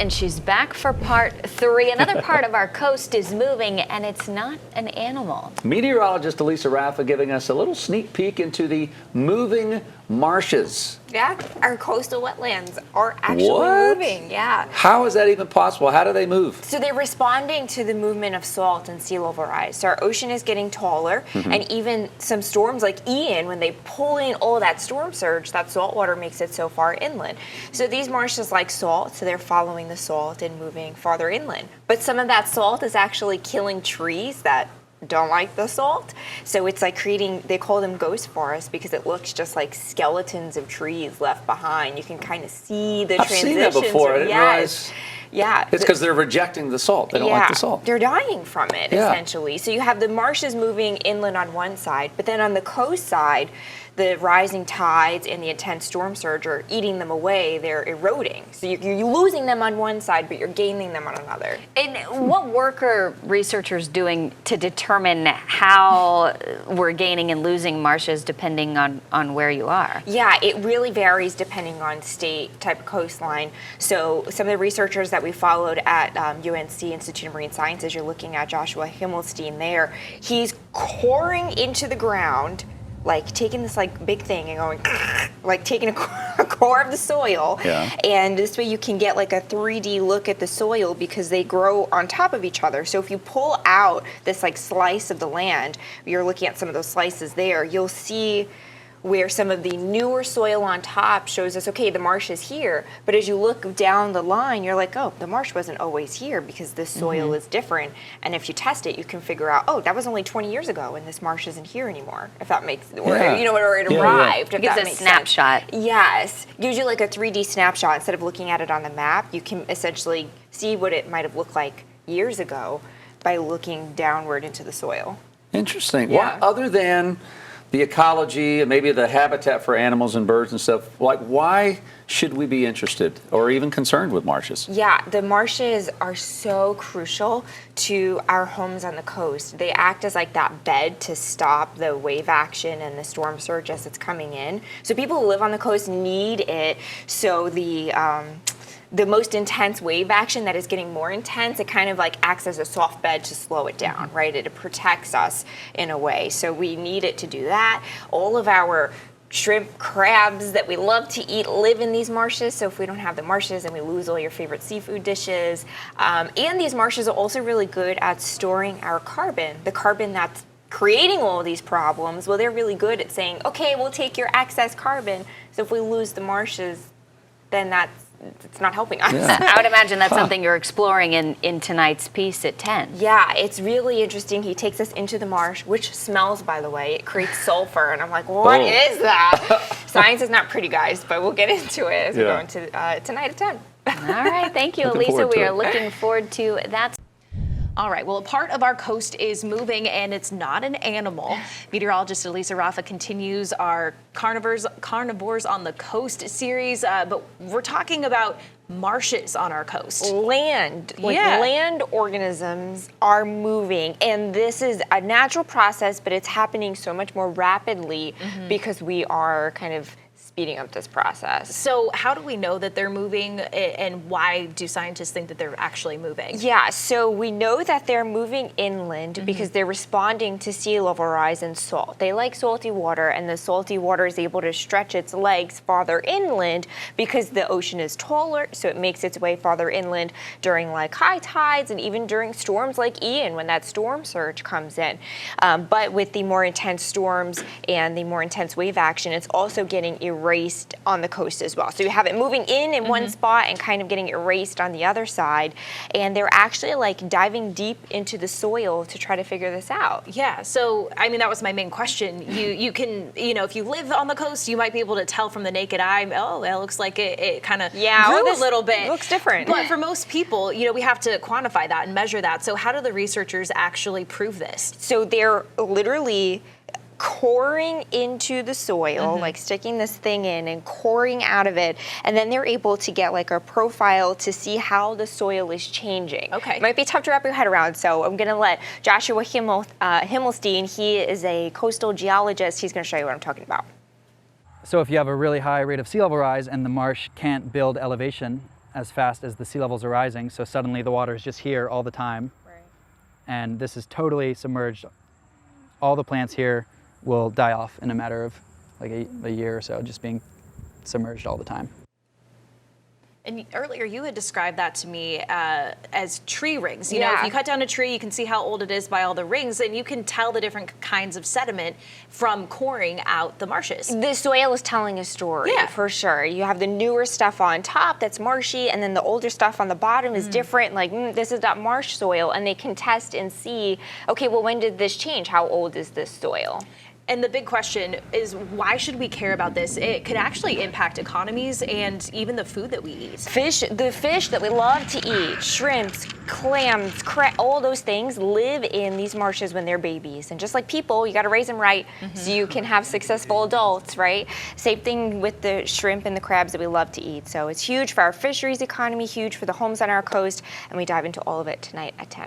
and she's back for part 3. Another part of our coast is moving, and it's not an animal. Meteorologist Elisa Raffa giving us a little sneak peek into the moving marshes. Yeah, our coastal wetlands are actually moving. Yeah. How is that even possible? How do they move? So they're responding to the movement of salt and sea level rise. So our ocean is getting taller, and even some storms like Ian, when they pull in all that storm surge, that salt water makes it so far inland. So these marshes like salt, so they're following the salt and moving farther inland. But some of that salt is actually killing trees that don't like the salt. So it's like creating, they call them ghost forests because it looks just like skeletons of trees left behind. You can kind of see the transitions. I've seen that before. I didn't realize. Yeah. It's because they're rejecting the salt. They don't like the salt. They're dying from it, essentially. So you have the marshes moving inland on one side, but then on the coast side, the rising tides and the intense storm surge are eating them away. They're eroding. So you're losing them on one side, but you're gaining them on another. And what work are researchers doing to determine how we're gaining and losing marshes depending on where you are? Yeah, it really varies depending on state, type of coastline. So some of the researchers that we followed at UNC Institute of Marine Sciences, you're looking at Joshua Himmelstein there. He's coring into the ground, like taking this like big thing and going like taking a core of the soil, and this way you can get like a 3D look at the soil because they grow on top of each other. So if you pull out this like slice of the land, you're looking at some of those slices there, you'll see where some of the newer soil on top shows us, okay, the marsh is here. But as you look down the line, you're like, oh, the marsh wasn't always here because this soil is different. And if you test it, you can figure out, oh, that was only 20 years ago and this marsh isn't here anymore, if that makes, or, you know, or it arrived. It gives a snapshot. Yes. Gives you like a 3D snapshot. Instead of looking at it on the map, you can essentially see what it might have looked like years ago by looking downward into the soil. Interesting. Yeah. Well, other than the ecology and maybe the habitat for animals and birds and stuff, like why should we be interested or even concerned with marshes? Yeah, the marshes are so crucial to our homes on the coast. They act as like that bed to stop the wave action and the storm surge as it's coming in. So people who live on the coast need it. So the most intense wave action that is getting more intense, it kind of like acts as a soft bed to slow it down, right? It protects us in a way. So we need it to do that. All of our shrimp, crabs that we love to eat live in these marshes. So if we don't have the marshes, then we lose all your favorite seafood dishes. And these marshes are also really good at storing our carbon, the carbon that's creating all of these problems. Well, they're really good at saying, okay, we'll take your excess carbon. So if we lose the marshes, then it's not helping us. Yeah. I would imagine that's something you're exploring in tonight's piece at 10. Yeah, it's really interesting. He takes us into the marsh, which smells, by the way. It creates sulfur, and I'm like, what is that? Science is not pretty, guys, but we'll get into it as we go into tonight at 10. All right, thank you, Elisa. We are looking forward to that. All right, well, a part of our coast is moving, and it's not an animal. Meteorologist Elisa Raffa continues our Carnivores on the Coast series, but we're talking about marshes on our coast. Land, land organisms are moving, and this is a natural process, but it's happening so much more rapidly because we are kind of speeding up this process. So how do we know that they're moving, and why do scientists think that they're actually moving? Yeah, so we know that they're moving inland because they're responding to sea level rise and salt. They like salty water, and the salty water is able to stretch its legs farther inland because the ocean is taller, so it makes its way farther inland during like high tides and even during storms like Ian when that storm surge comes in. But with the more intense storms and the more intense wave action, it's also getting erased on the coast as well. So you have it moving in one spot and kind of getting erased on the other side. And they're actually like diving deep into the soil to try to figure this out. Yeah, so I mean, that was my main question. You can, you know, if you live on the coast, you might be able to tell from the naked eye, oh, it looks like it kind of grew a little bit. It looks different. But for most people, you know, we have to quantify that and measure that. So how do the researchers actually prove this? So they're literally coring into the soil, like sticking this thing in and coring out of it, and then they're able to get like a profile to see how the soil is changing. Okay. It might be tough to wrap your head around, so I'm gonna let Joshua Himmelstein, he is a coastal geologist, he's gonna show you what I'm talking about. So if you have a really high rate of sea level rise and the marsh can't build elevation, as fast as the sea levels are rising. So suddenly the water is just here all the time. Right. And this is totally submerged. All the plants here will die off in a matter of like a year or so, just being submerged all the time. And earlier you had described that to me as tree rings. You know, if Yeah. you cut down a tree, you can see how old it is by all the rings, and you can tell the different kinds of sediment from coring out the marshes. The soil is telling a story, Yeah. for sure. You have the newer stuff on top that's marshy, and then the older stuff on the bottom is different. Like, this is not marsh soil, and they can test and see, okay, well, when did this change? How old is this soil? And the big question is, why should we care about this? It could actually impact economies and even the food that we eat. The fish that we love to eat, shrimps, clams, all those things live in these marshes when they're babies. And just like people, you got to raise them right so you can have successful adults, right? Same thing with the shrimp and the crabs that we love to eat. So it's huge for our fisheries economy, huge for the homes on our coast, and we dive into all of it tonight at 10.